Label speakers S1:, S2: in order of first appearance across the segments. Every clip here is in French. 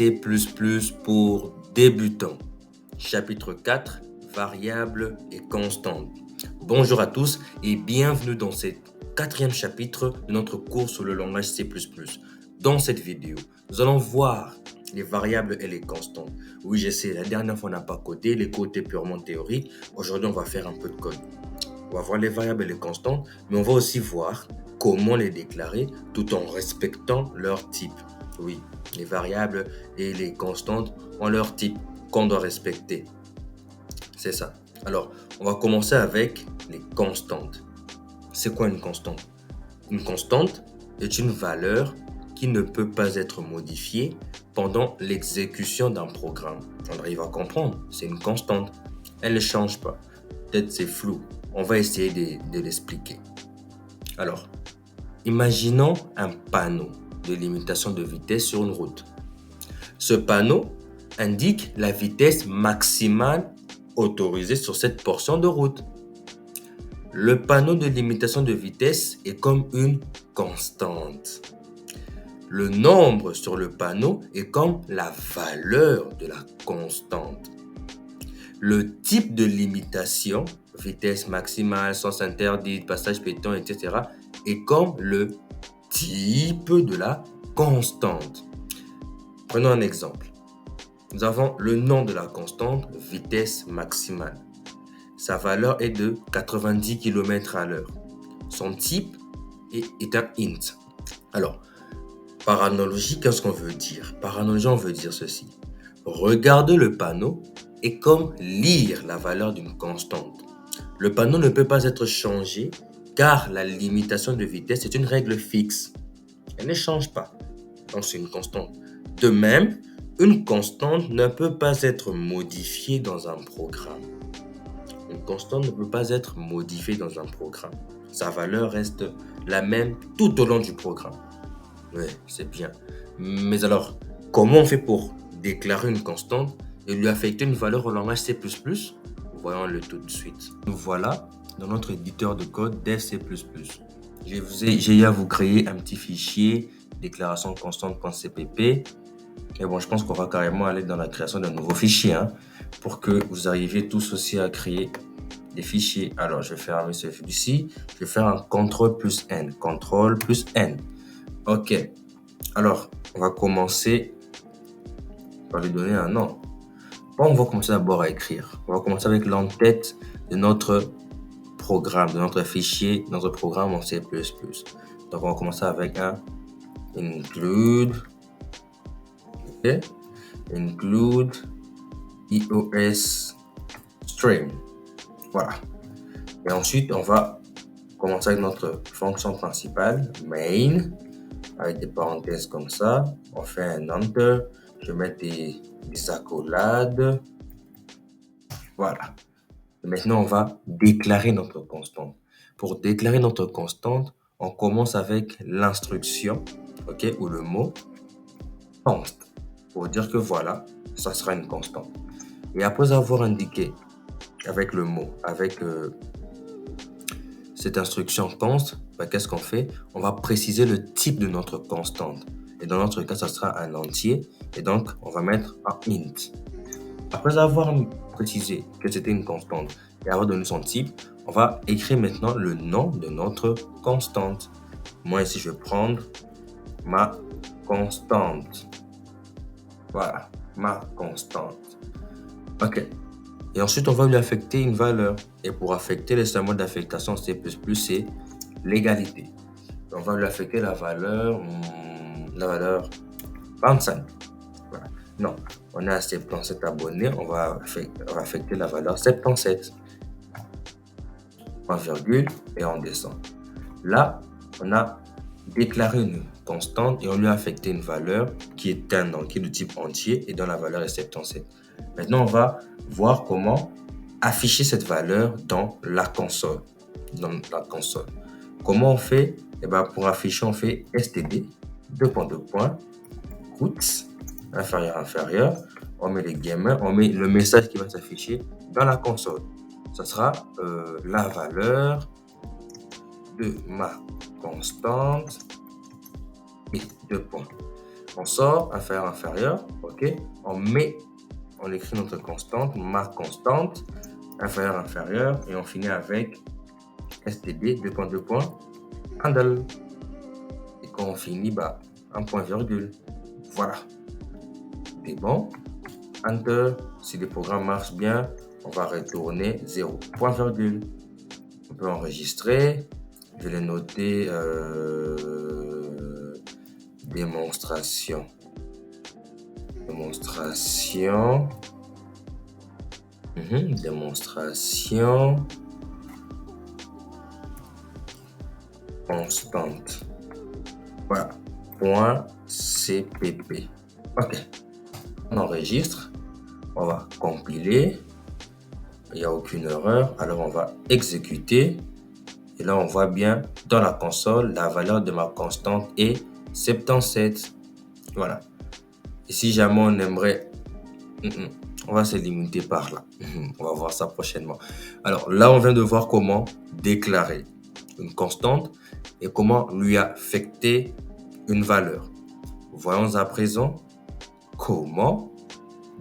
S1: C++ pour débutants. Chapitre 4, variables et constantes. Bonjour à tous et bienvenue dans ce quatrième chapitre de notre cours sur le langage C++. Dans cette vidéo, nous allons voir les variables et les constantes. Oui, je sais, la dernière fois on n'a pas codé, les codes étaient purement théoriques. Aujourd'hui, on va faire un peu de code. On va voir les variables et les constantes, mais on va aussi voir comment les déclarer tout en respectant leur type. Oui, les variables et les constantes ont leur type qu'on doit respecter. C'est ça. Alors, on va commencer avec les constantes. C'est quoi une constante? Une constante est une valeur qui ne peut pas être modifiée pendant l'exécution d'un programme. On arrive à comprendre, c'est une constante. Elle ne change pas. Peut-être c'est flou. On va essayer de l'expliquer. Alors, imaginons un panneau de limitation de vitesse sur une route. Ce panneau indique la vitesse maximale autorisée sur cette portion de route. Le panneau de limitation de vitesse est comme une constante. Le nombre sur le panneau est comme la valeur de la constante. Le type de limitation, vitesse maximale, sens interdit, passage piéton, etc., est comme le type de la constante. Prenons un exemple. Nous avons le nom de la constante, vitesse maximale. Sa valeur est de 90 km/h. Son type est un int. Alors, par analogie, qu'est-ce qu'on veut dire? Par analogie, on veut dire ceci. Regarder le panneau est comme lire la valeur d'une constante. Le panneau ne peut pas être changé car la limitation de vitesse est une règle fixe. Elle ne change pas. Donc, c'est une constante. De même, une constante ne peut pas être modifiée dans un programme. Une constante ne peut pas être modifiée dans un programme. Sa valeur reste la même tout au long du programme. Oui, c'est bien. Mais alors, comment on fait pour déclarer une constante et lui affecter une valeur au langage C++? Voyons-le tout de suite. Nous voilà dans notre éditeur de code dev C++. J'ai eu à vous créer un petit fichier déclaration constante.cpp. Et bon, je pense qu'on va carrément aller dans la création d'un nouveau fichier pour que vous arriviez tous aussi à créer des fichiers. Alors, je vais fermer celui-ci. Je vais faire un CTRL plus N. CTRL plus N. OK. Alors, on va commencer par lui donner un nom. Bon, on va commencer d'abord à écrire. On va commencer avec l'entête de notre programme, de notre fichier, notre programme en C++. Donc, on va commencer avec un include. OK. Include EOS string. Voilà. Et ensuite, on va commencer avec notre fonction principale, main, avec des parenthèses comme ça. On fait un enter. Je mets des accolades. Voilà. Et maintenant, on va déclarer notre constante. Pour déclarer notre constante, on commence avec l'instruction, OK, ou le mot const, pour dire que voilà, ça sera une constante. Et après avoir indiqué avec le mot, avec cette instruction const, qu'est-ce qu'on fait? On va préciser le type de notre constante. Et dans notre cas, ça sera un entier. Et donc, on va mettre un int. Après avoir précisé que c'était une constante et avoir donné son type, on va écrire maintenant le nom de notre constante. Moi, ici, je vais prendre ma constante. Voilà, ma constante. OK. Et ensuite, on va lui affecter une valeur. Et pour affecter le symbole d'affectation C++, c'est l'égalité. On va lui affecter la valeur 25. Voilà. Non, on a 77 abonnés, on va affecter la valeur 77. Point virgule et on descend. Là, on a déclaré une constante et on lui a affecté une valeur qui est un nom, qui est de type entier et dont la valeur est 77. Maintenant, on va voir comment afficher cette valeur dans la console. Comment on fait? Pour afficher, on fait std, puts, inférieur, on met les gamers, on met le message qui va s'afficher dans la console. Ça sera la valeur de ma constante et 2 points. On sort, inférieur, inférieur, ok. On écrit notre constante, ma constante, inférieur, inférieur, et on finit avec std, deux points, handle. Et quand on finit, un point virgule. Voilà. C'est bon. Enter. Si le programme marche bien, on va retourner 0. Point virgule. On peut enregistrer. Je vais le noter démonstration. Démonstration. Démonstration constante. Voilà. Point CPP. Ok. On enregistre. On va compiler. Il n'y a aucune erreur. Alors, on va exécuter. Et là, on voit bien dans la console, la valeur de ma constante est 77. Voilà. Et si jamais on aimerait... on va se limiter par là. On va voir ça prochainement. Alors là, on vient de voir comment déclarer une constante et comment lui affecter une valeur. Voyons à présent comment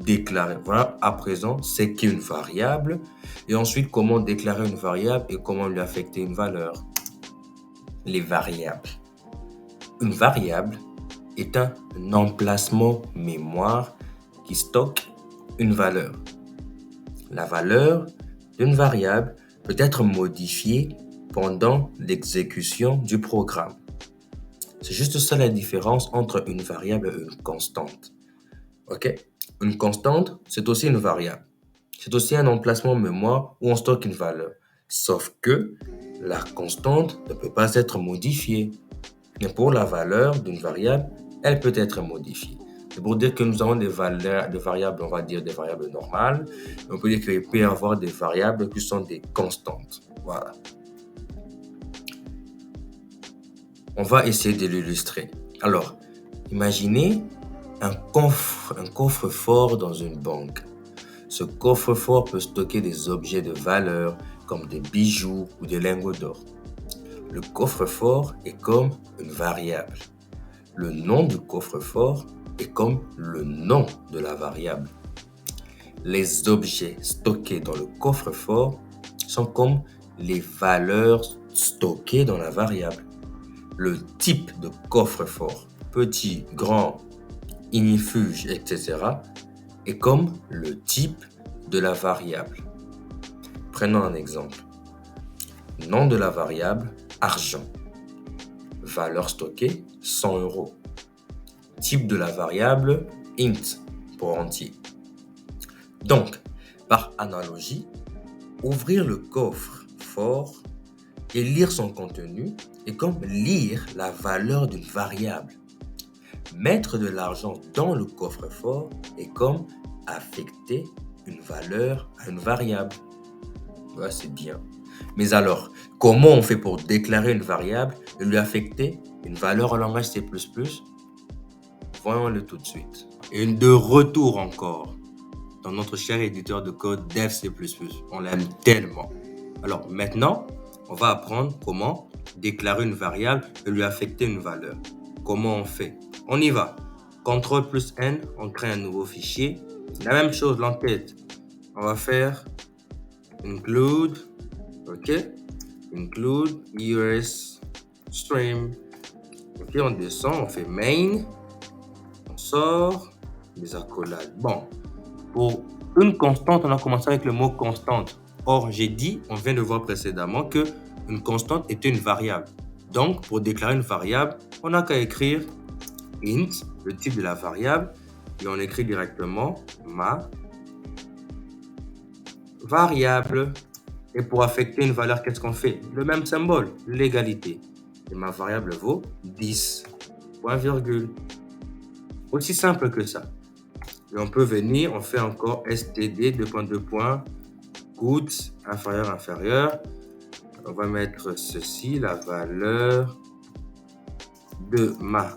S1: déclarer. Voilà à présent c'est qu'une variable. Et ensuite, comment déclarer une variable et comment lui affecter une valeur. Les variables. Une variable est un emplacement mémoire qui stocke une valeur. La valeur d'une variable peut être modifiée pendant l'exécution du programme. C'est juste ça la différence entre une variable et une constante. Ok? Une constante, c'est aussi une variable. C'est aussi un emplacement mémoire où on stocke une valeur. Sauf que la constante ne peut pas être modifiée. Mais pour la valeur d'une variable, elle peut être modifiée. C'est pour dire que nous avons des variables, on va dire des variables normales. On peut dire qu'il peut y avoir des variables qui sont des constantes. Voilà. On va essayer de l'illustrer. Alors, imaginez un coffre-fort dans une banque. Ce coffre-fort peut stocker des objets de valeur comme des bijoux ou des lingots d'or. Le coffre-fort est comme une variable. Le nom du coffre-fort est comme le nom de la variable. Les objets stockés dans le coffre-fort sont comme les valeurs stockées dans la variable. Le type de coffre-fort, petit, grand, ignifuge, etc., est comme le type de la variable. Prenons un exemple. Nom de la variable, argent. Valeur stockée, 100 €. Type de la variable, int, pour entier. Donc, par analogie, ouvrir le coffre-fort et lire son contenu est comme lire la valeur d'une variable. Mettre de l'argent dans le coffre-fort est comme affecter une valeur à une variable. Ouais, c'est bien. Mais alors, comment on fait pour déclarer une variable et lui affecter une valeur en langage C++? Voyons-le tout de suite. Et de retour encore dans notre cher éditeur de code Dev C++. On l'aime tellement. Alors maintenant, on va apprendre comment déclarer une variable et lui affecter une valeur. Comment on fait? On y va. CTRL+N, on crée un nouveau fichier. La même chose, l'entête. On va faire include, ok? Include US stream. Ok, on descend, on fait main. On sort des accolades. Bon, pour une constante, on a commencé avec le mot constante. Or, j'ai dit, on vient de voir précédemment que une constante est une variable. Donc, pour déclarer une variable, on n'a qu'à écrire int, le type de la variable, et on écrit directement ma variable. Et pour affecter une valeur, qu'est-ce qu'on fait? Le même symbole, l'égalité. Et ma variable vaut 10. Point virgule. Aussi simple que ça. Et on peut venir, on fait encore std, goods, inférieur, inférieur. On va mettre ceci, la valeur de ma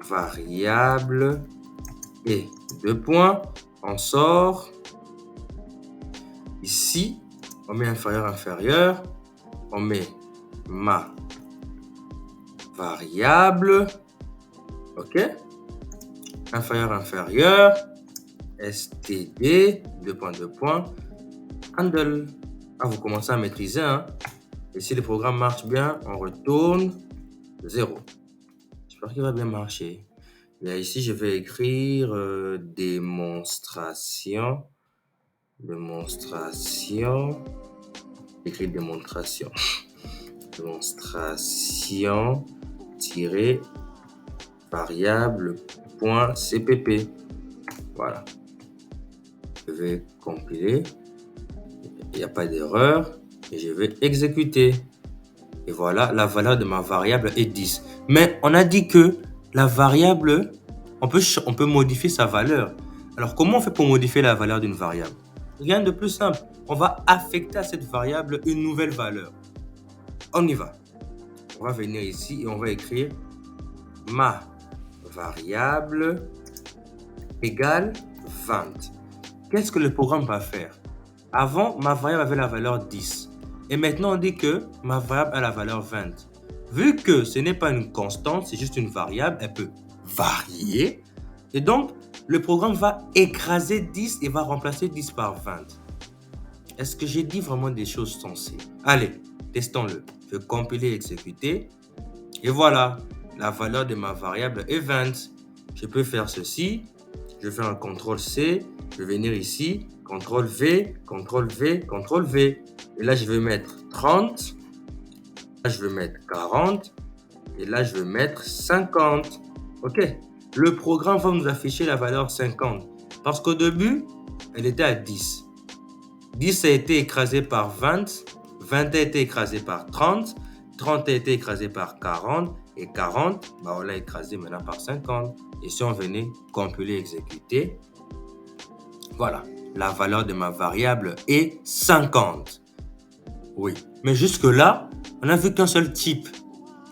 S1: variable et deux points. On sort. Ici, on met inférieur, inférieur. On met ma variable. OK? inférieur, std, handle. Ah, vous commencez à maîtriser, hein. Et si le programme marche bien, on retourne 0. J'espère qu'il va bien marcher. Là, ici, je vais écrire démonstration. Écrire démonstration. Démonstration-variable.cpp. Voilà. Je vais compiler. Il n'y a pas d'erreur. Et je vais exécuter. Et voilà, la valeur de ma variable est 10. Mais on a dit que la variable, on peut modifier sa valeur. Alors, comment on fait pour modifier la valeur d'une variable? Rien de plus simple. On va affecter à cette variable une nouvelle valeur. On y va. On va venir ici et on va écrire ma variable égale 20. Qu'est-ce que le programme va faire? Avant, ma variable avait la valeur 10. Et maintenant, on dit que ma variable a la valeur 20. Vu que ce n'est pas une constante, c'est juste une variable, elle peut varier. Et donc, le programme va écraser 10 et va remplacer 10 par 20. Est-ce que j'ai dit vraiment des choses sensées? Allez, testons-le. Je vais compiler et exécuter. Et voilà, la valeur de ma variable est 20. Je peux faire ceci. Je vais faire un CTRL-C. Je vais venir ici. CTRL-V, CTRL-V, CTRL-V. Et là, je vais mettre 30. Là, je vais mettre 40. Et là, je vais mettre 50. OK. Le programme va nous afficher la valeur 50. Parce qu'au début, elle était à 10. 10 a été écrasé par 20. 20 a été écrasé par 30. 30 a été écrasé par 40. Et 40, on l'a écrasé maintenant par 50. Et si on venait compiler, exécuter, voilà, la valeur de ma variable est 50. Oui, mais jusque-là, on n'a vu qu'un seul type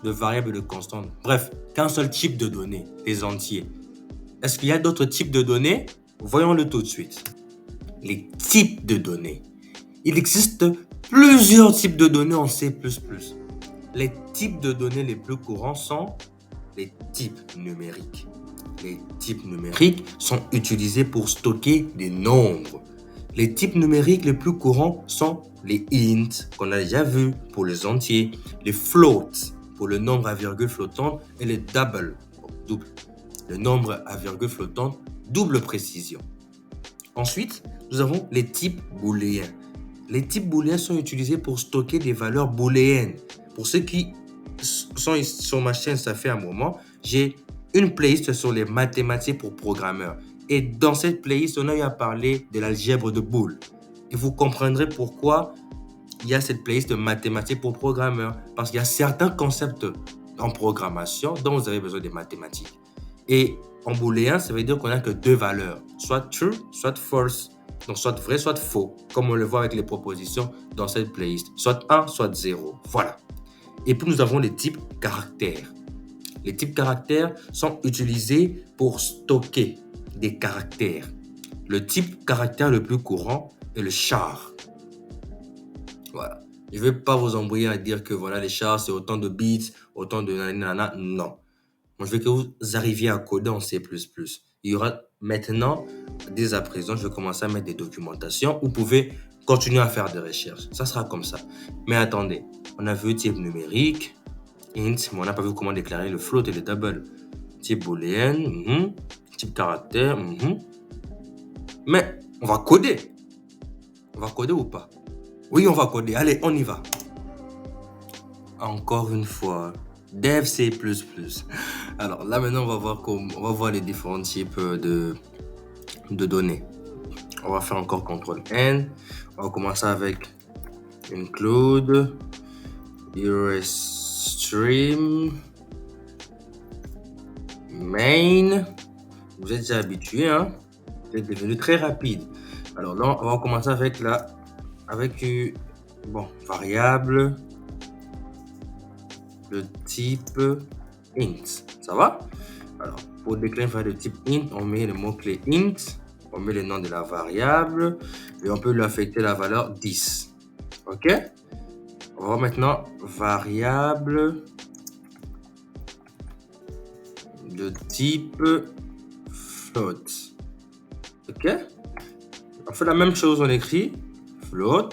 S1: de variable et de constante. Bref, qu'un seul type de données, les entiers. Est-ce qu'il y a d'autres types de données? Voyons-le tout de suite. Les types de données. Il existe plusieurs types de données en C++. Les types de données les plus courants sont les types numériques. Les types numériques sont utilisés pour stocker des nombres. Les types numériques les plus courants sont les int, qu'on a déjà vu pour les entiers, les floats pour le nombre à virgule flottante et les double, le nombre à virgule flottante, double précision. Ensuite, nous avons les types booléens. Les types booléens sont utilisés pour stocker des valeurs booléennes. Pour ceux qui sont sur ma chaîne, ça fait un moment, j'ai une playlist sur les mathématiques pour programmeurs. Et dans cette playlist, on a eu à parler de l'algèbre de Boole. Et vous comprendrez pourquoi il y a cette playlist de mathématiques pour programmeurs. Parce qu'il y a certains concepts en programmation dont vous avez besoin de mathématiques. Et en booléen, ça veut dire qu'on n'a que deux valeurs, soit true, soit false. Donc, soit vrai, soit faux, comme on le voit avec les propositions dans cette playlist. Soit 1, soit 0. Voilà. Et puis, nous avons les types caractères. Les types caractères sont utilisés pour stocker des caractères. Le type caractère le plus courant est le char. Voilà. Je ne vais pas vous embrouiller à dire que voilà, les chars, c'est autant de bits, autant de nanana. Non. Moi, je veux que vous arriviez à coder en C++. Il y aura maintenant, dès à présent, je vais commencer à mettre des documentations. Vous pouvez continuer à faire des recherches. Ça sera comme ça. Mais attendez, on a vu type numérique, int, mais on n'a pas vu comment déclarer le float et le double. Type booléen, type caractère, Mais on va coder. On va coder ou pas? Oui, on va coder. Allez, on y va. Encore une fois, Dev C++. Alors là, maintenant, on va voir les différents types de données. On va faire encore CTRL-N. On va commencer avec include stream main. Vous êtes déjà habitué, hein? Vous êtes devenu très rapide. Alors là, on va commencer avec variable de type int. Ça va? Alors, pour déclarer une variable de type int, on met le mot-clé int, on met le nom de la variable et on peut lui affecter la valeur 10. OK? On va voir maintenant variable de type float. Ok? On fait la même chose, on écrit float.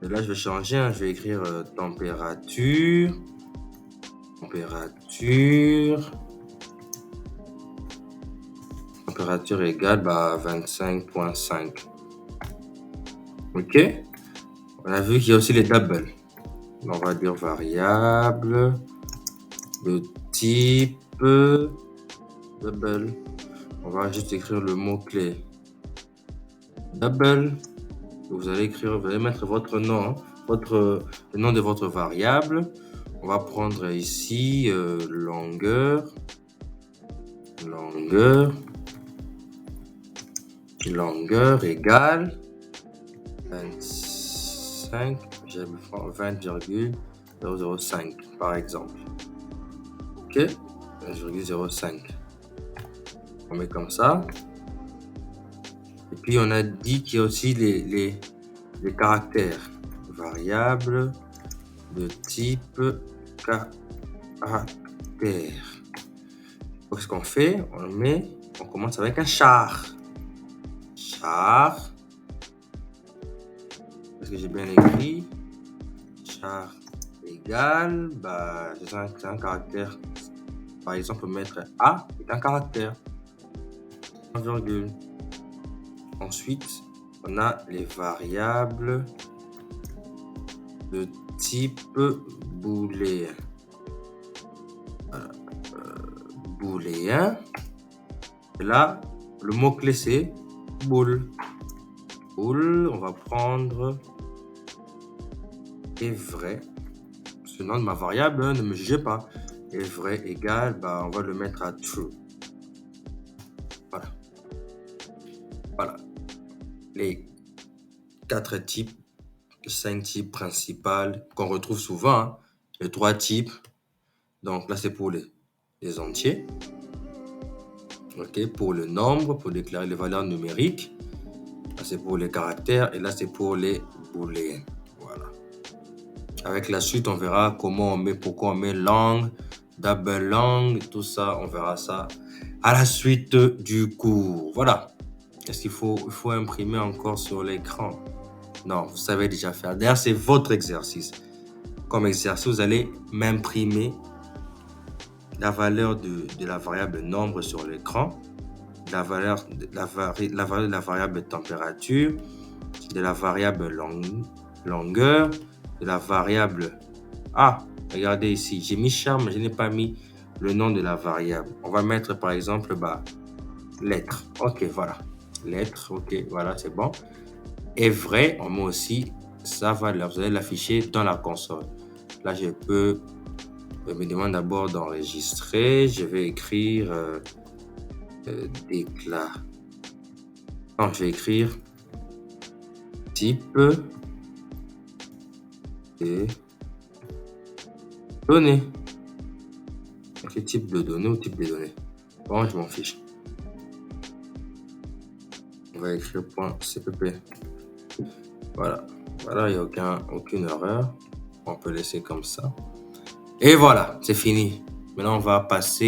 S1: Et là, je vais changer, hein, je vais écrire température. Température égale 25.5. Ok? On a vu qu'il y a aussi les doubles. On va dire variable de type double. On va juste écrire le mot-clé double. Vous allez mettre votre nom, hein, le nom de votre variable. On va prendre ici longueur égale 20,005 par exemple. Ok, 20,05. On met comme ça. Et puis on a dit qu'il y a aussi les caractères. Variable de type caractère. Donc ce qu'on fait, on commence avec un char. Est-ce que j'ai bien écrit? Char égale, c'est un caractère. Par exemple, mettre A est un caractère. Virgule. Ensuite, on a les variables de type booléen. Voilà. Booléen. Et là, le mot-clé c'est bool. Bool, on va prendre est vrai. Ce nom de ma variable, ne me jugez pas. Est vrai égale, on va le mettre à true. Voilà. Les 5 types principaux qu'on retrouve souvent, hein. Les 3 types. Donc là, c'est pour les entiers. Ok, pour le nombre, pour déclarer les valeurs numériques. Là, c'est pour les caractères et là, c'est pour les booléens. Voilà. Avec la suite, on verra pourquoi on met long, double long, tout ça, on verra ça à la suite du cours. Voilà. Est-ce qu'il faut imprimer encore sur l'écran? Non, vous savez déjà faire. D'ailleurs, c'est votre exercice. Comme exercice, vous allez m'imprimer la valeur de la variable nombre sur l'écran, la valeur de la variable température, de la variable longueur, de la variable... Ah, regardez ici, j'ai mis char, mais je n'ai pas mis le nom de la variable. On va mettre par exemple lettre. Ok, voilà. Lettre, ok, voilà, c'est bon. Est vrai, on met aussi sa valeur. Vous allez l'afficher dans la console. Là, je me demande d'abord d'enregistrer. Je vais écrire déclare. Non, je vais écrire type et données. Quel type de données ou type de données? Bon, je m'en fiche. On va écrire .cpp. Voilà, il n'y a aucune erreur. On peut laisser comme ça. Et voilà, c'est fini. Maintenant, on va passer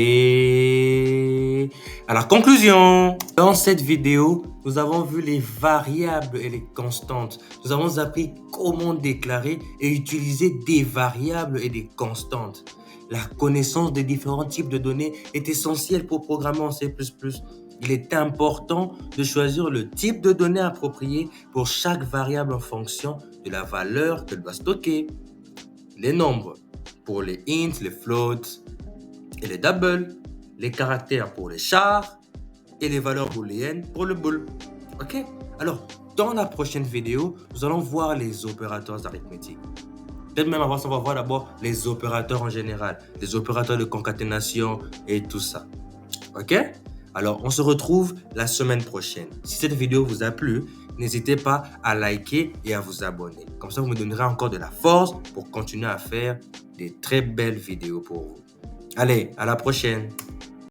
S1: à la conclusion. Dans cette vidéo, nous avons vu les variables et les constantes. Nous avons appris comment déclarer et utiliser des variables et des constantes. La connaissance des différents types de données est essentielle pour programmer en C++. Il est important de choisir le type de données approprié pour chaque variable en fonction de la valeur qu'elle doit stocker. Les nombres pour les int, les floats et les doubles, les caractères pour les chars et les valeurs booléennes pour le bool. Ok? Alors, dans la prochaine vidéo, nous allons voir les opérateurs arithmétiques. Peut-être même avant ça, on va voir d'abord les opérateurs en général, les opérateurs de concaténation et tout ça. Ok? Alors, on se retrouve la semaine prochaine. Si cette vidéo vous a plu, n'hésitez pas à liker et à vous abonner. Comme ça, vous me donnerez encore de la force pour continuer à faire des très belles vidéos pour vous. Allez, à la prochaine!